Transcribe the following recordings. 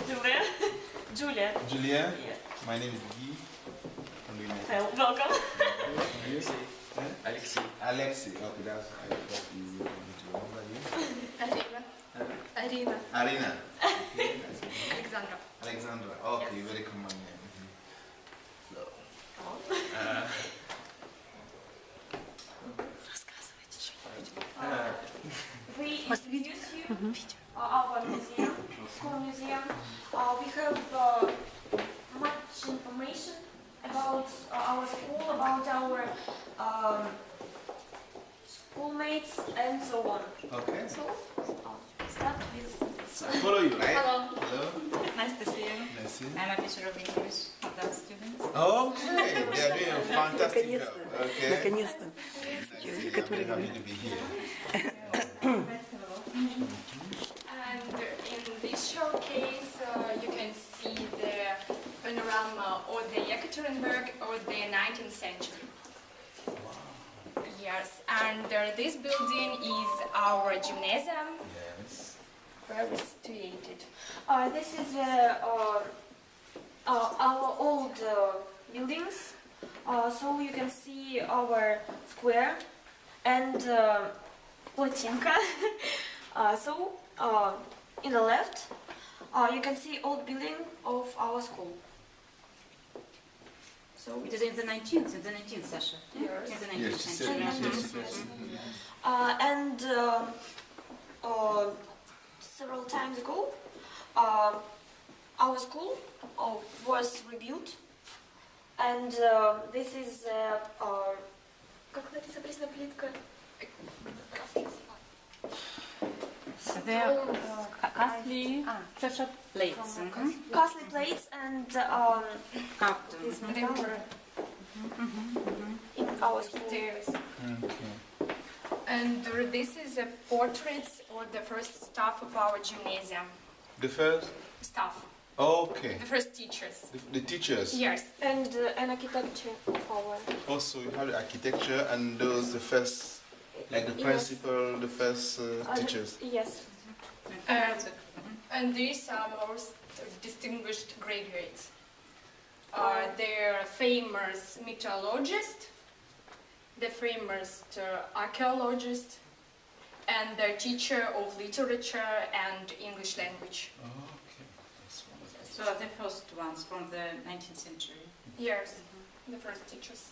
Julia. Julia. Julia? Yeah. My name is Guy. I'm doing it. Well, welcome. Alexei. Alexei. Okay, that's easy for me to remember you. Arina. Arina. Alexandra. Alexandra. Okay, Yes. very common name. So, We introduce you our museum, school museum. We have much information about our school, about our schoolmates, and so on. okay. So, start with. I follow you, right? Hello. Hello. Nice to see you. Nice to see you. I'm a teacher of English for those students. Okay, they are doing a fantastic job. Okay. Наконец-то. Nice. I'm very happy to be here. And in this showcase, you can see the panorama of the Yekaterinburg of the 19th century. Yes, and this building is our gymnasium, Yes. where we situated. This is our old buildings. So you can see our square and Platinka. So in the left, you can see old building of our school. So It is in the 19th, Sasha. Yes. In the 19th Yes, she said century. yes. and several times ago, our school was rebuilt, and this is как называется пресная плитка? The costly pressure plates. Costly plates and Carved. this metal in our school. Stairs. Okay. And this is a portraits of the first staff of our gymnasium. The first? Staff, Okay. the first teachers. The teachers. Yes. And an architecture of our. Also, you have the architecture and those the first, like the Yes. principal, the first teachers. Yes. And these are most distinguished graduates. They're famous meteorologist, the famous archaeologist, and the teacher of literature and English language. Okay. That's wonderful. So the first ones from the 19th century. Yes, the first teachers,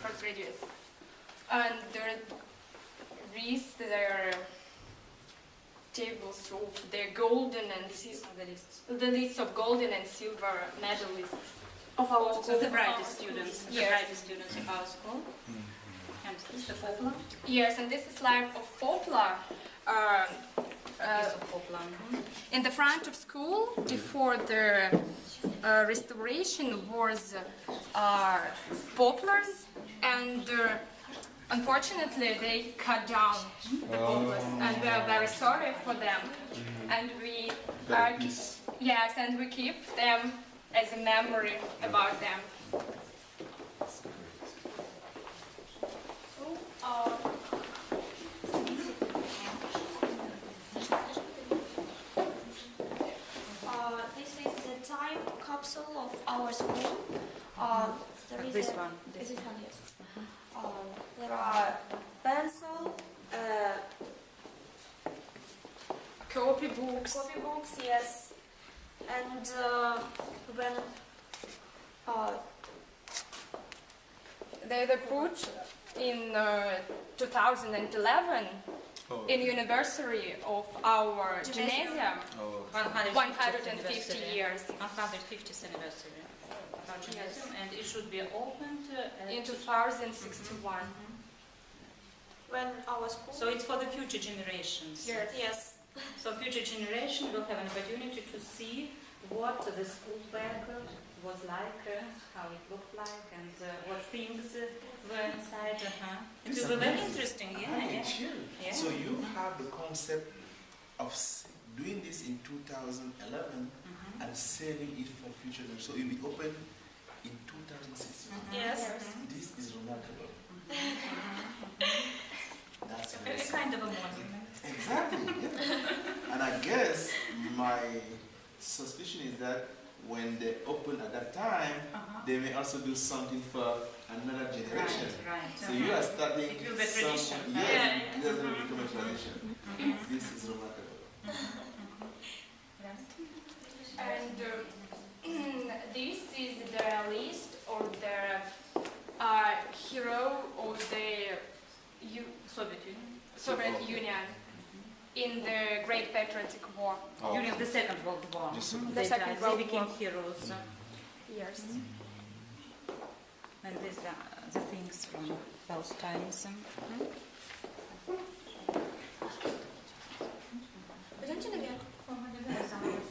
first graduates. And there is their tables of their golden and the lists of golden and silver medalists of our So school. the brightest students, of our school. And this is the Poplar. Yes, and this is life of Poplar. Piece of Poplar. In the front of school, before the restoration, was poplars, and unfortunately they cut down the poplars, and we are very sorry for them. And we Very peace. yes, and we keep them as a memory about them. This is the time capsule of our school. There is This a- one. This one, yes. There are pencil, Copybooks. copybooks, yes, and when They were put in 2011 Oh, in anniversary of our gymnasium. oh, 150 years. 150th anniversary of our gymnasium, and it should be opened In 2061. when our school. So it's for the future generations. Yes. So future generation will have an opportunity to see what the school back was like, how it looked like, and what things were inside. It This will be very is interesting, Very yeah. chill. Yeah. So you have the concept of doing this in 2011 and saving it for future. So it will be open in 2006. Yes. This is remarkable. That's A amazing. kind of a monument. Exactly. Yeah. And I guess my suspicion is that when they open at that time, they may also do something for another generation. Right. So you are starting It will be tradition. Yes, it will become a tradition. This is remarkable. And this is the list of the hero of the Soviet Union in the Great Patriotic War. During the Second World War. The Second World They became War. heroes. Yes. And these are the things from those times. Пойдемте наверх. Some of the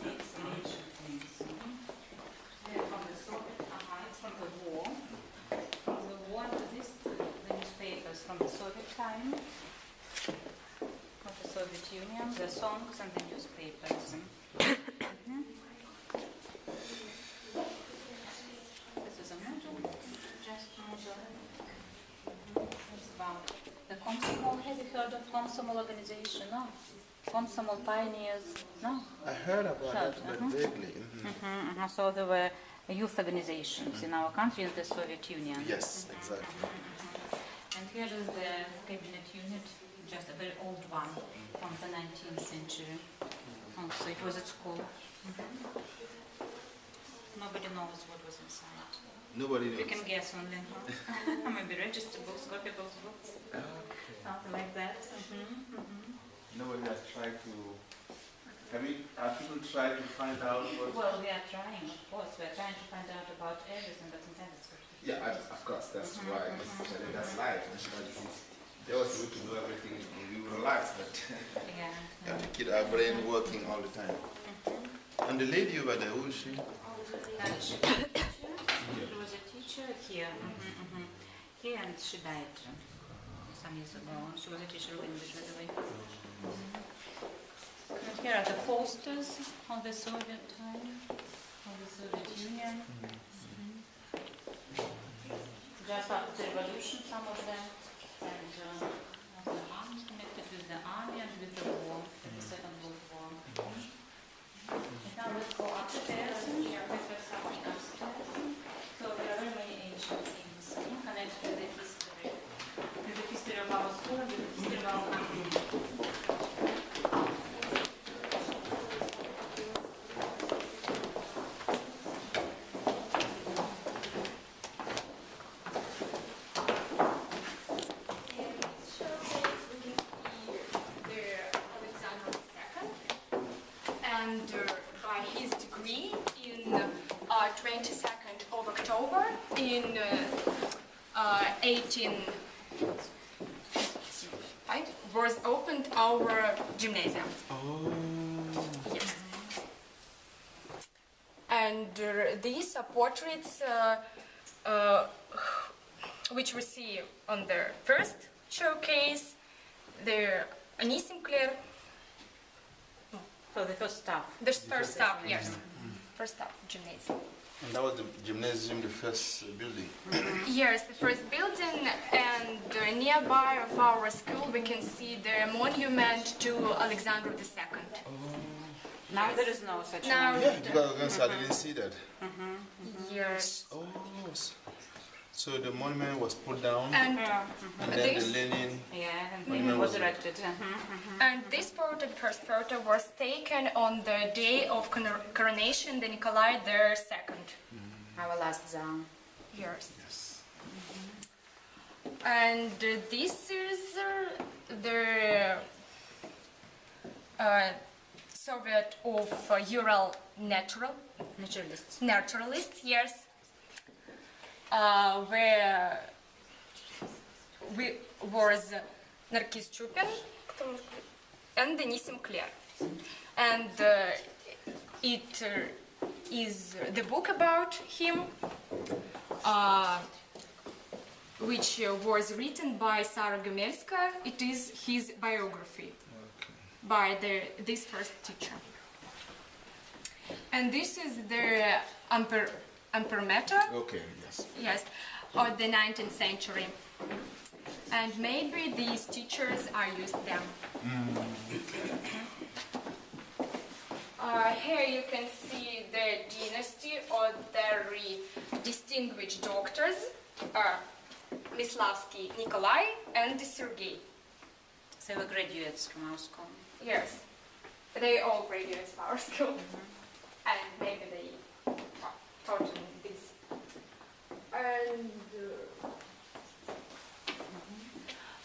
things, ancient things. They're from the Soviet, it's from the war. From the war to this, the newspapers from the Soviet time, of the Soviet Union, the songs and the newspapers. This is a model, just model. It's about the Komsomol. Have you heard of Komsomol organization? No? Komsomol pioneers? No? I heard about Heard, that, but vaguely. So there were youth organizations in our country, in the Soviet Union. Yes, exactly. And here is the cabinet unit, just a very old one from the 19th century. So it was at school. Nobody knows what was inside. Nobody knows. You can guess only. Maybe register books, copy books, something like that. Nobody has tried to. Have people tried to find out what? Well, we are trying, of course. We are trying to find out about everything, but sometimes it's very difficult. Yeah, of course, that's why. That's life. They also need to know everything in real life, but Yeah. we have to keep our brain working all the time. And the lady over there, who is she? She was a teacher here. Here, and she died some years ago. She was a teacher of English, by the way. And here are the posters of the Soviet time, of the Soviet Union. Just after the revolution, some of them, and of the arms connected with the army and with the war, with the Second World War. And now let's go upstairs. There's something upstairs. So there are very many ancient things connected with the history of our school, and with the history of our country. By his degree in 22nd of October in 1805 was opened our gymnasium. Oh. Yes. And these are portraits which we see on the first showcase. They're Annie Sinclair. So the first staff. The first staff, yes. First staff, gymnasium. And that was the gymnasium, the first building. Yes, the first building, and nearby of our school we can see the monument to Alexander II. Now there is no such Now- one. Yeah, because I didn't see that. Yes. Oh, so the monument was put down, And and then this- the Lenin. Yeah, and Monument it was was erected. and this photo, the first photo, was taken on the day of coronation, the Nikolai II. Our last Tsar. Yes. Yes. And this is the Soviet of Ural naturalists, yes, where was Narkis Djoken and Denis Sinclair. And it is the book about him, which was written by Sarah Gomelska. It is his biography by this first teacher. And this is the amperometer, Okay, yes. yes, of the 19th century. And maybe these teachers are used them. Here you can see the dynasty or very distinguished doctors, Mislavsky Nikolai and Sergei. They were graduates from our school. Yes, they all graduates of our school, and maybe they taught in this.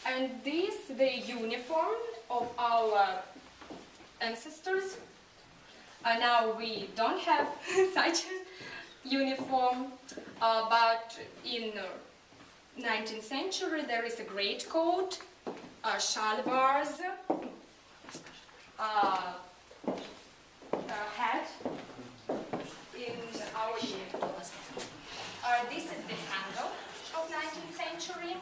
And this the uniform of our ancestors. Now we don't have such a uniform, but in 19th century there is a great coat, shalvars, hat in our uniform. This is the handle of 19th century,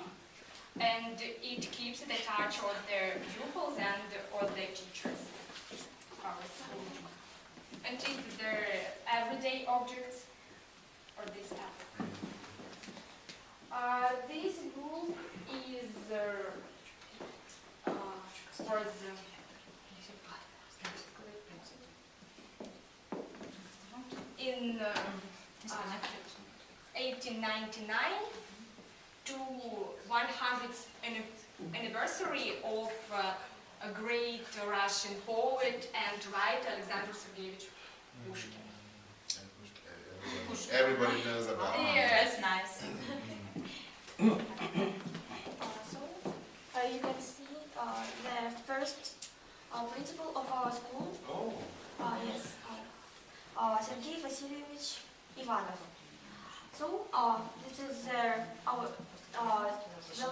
and it keeps the touch of the pupils and of the teachers of our school. And it's their everyday objects or this type. This book is for the in 1899 to 100th anniversary of a great Russian poet and writer Alexander Sergeyevich Pushkin. Everybody knows about it. Yes, Nice. So you can see the first principal of our school. Oh. Yes, Sergei Vasilievich Ivanov. So this is our the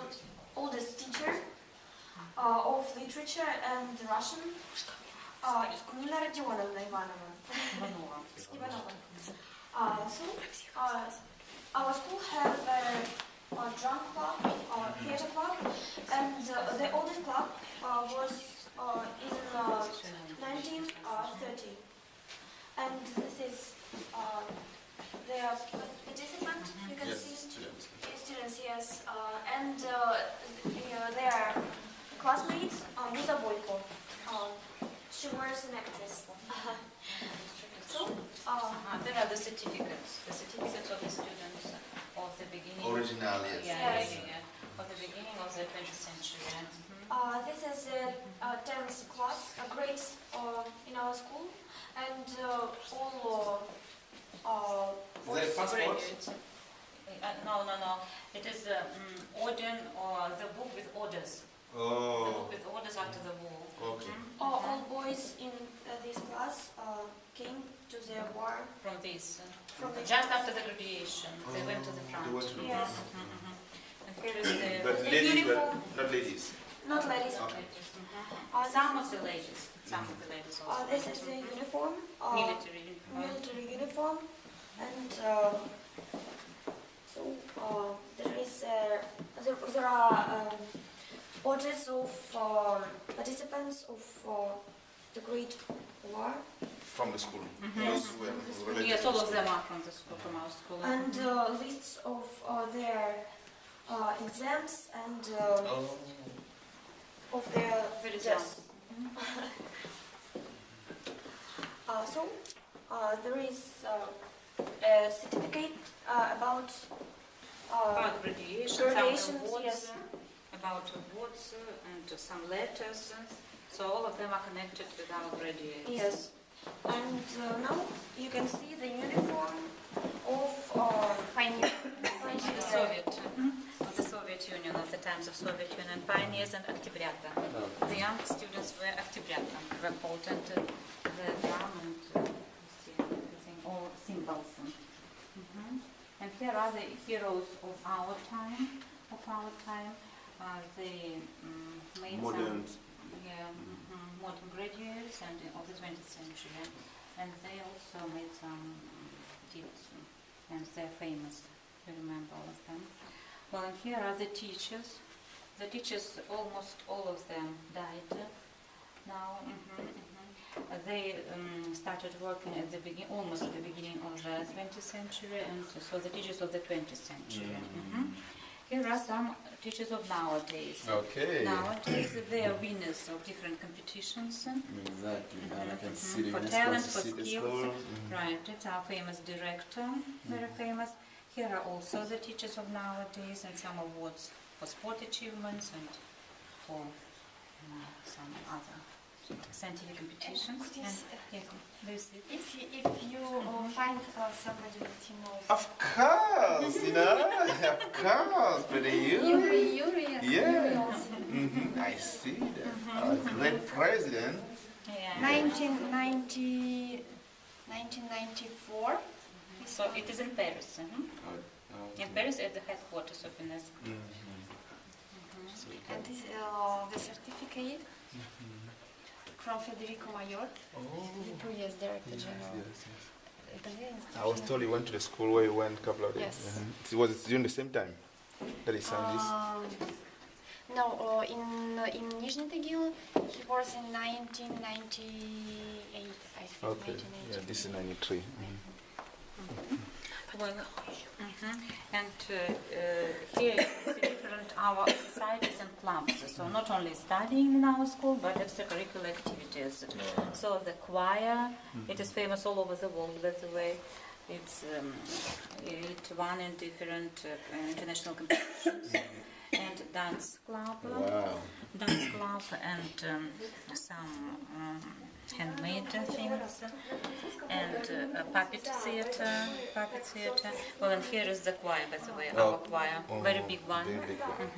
oldest teacher of literature and Russian, Nina Rodionovna Ivanova. Ivanova. So our school has a drum club, theater club, and the oldest club was in 1930. And this is their participant, you can see. Students, yes. And their classmates, Musa Boyko. She was an actress. So, there are the certificates of the students of the beginning. Original, yes. Yeah, of the beginning of the 20th century. This is a 10th class, a grade in our school, and all Their passports? No. It is Odin or the book with orders. The Oh. book with orders after the war. Okay. all boys in this class came to the war From this. from the Just after the graduation, they went to the front. They went to the Yes. front. And here is the But The ladies, but uniform. not ladies. not ladies. Okay. Some of the ladies. Some of the ladies also. This is the uniform, Military uniform. military uniform, and so there is there are portraits of participants of the Great War, From the school. Those who were related Yes, to all the of school. them are from the school, from our school. and lists of their exams and Oh. of their Very yes. So there is a certificate about About graduation, graduations, some awards, yes. About awards and some letters. So all of them are connected with our graduates. yes. And now you can see the uniform of The Soviet, of the Soviet Union, of the times of Soviet Union, pioneers and Oktyabrята. The young students were Oktyabrята, were called, and the drum and see everything, all symbols. And here are the heroes of our time. They made Modern. modern graduates and of the 20th century, and they also made some deeds, and they're famous. You remember all of them. Well, and here are the teachers. The teachers, almost all of them died now. They started working at the almost at the beginning of the 20th century, and so the teachers of the 20th century. Here are some teachers of nowadays. Okay. Nowadays, they are winners of different competitions. Exactly. And I can see the For UNESCO talent, for city skills. school. Right, it's our famous director, very famous. Here are also the teachers of nowadays and some awards for sport achievements and for some other scientific competitions. And, do you see it? If you find somebody that you know. Of course, you know, of course, but Yuri Yeah. also. I see that. Our great president. Yeah. 1994. So it is in Paris. In Paris at the headquarters of UNESCO. So you And can- this the certificate from Federico Mayor, the previous director general. I was told you went to the school where you went a couple of days. Yes. Was it during the same time that he signed this? No, in Nizhny Tagil, he was in 1998, I think. Okay. 1998. Yeah, this is 93. Well, and here you see different our societies and clubs. So not only studying in our school, but extracurricular activities. So the choir, it is famous all over the world, by the way. It won in different international competitions. And dance club, Wow. and some handmade things, and puppet theater. Well, and here is the choir, by the way, our choir, very big one. Very big one.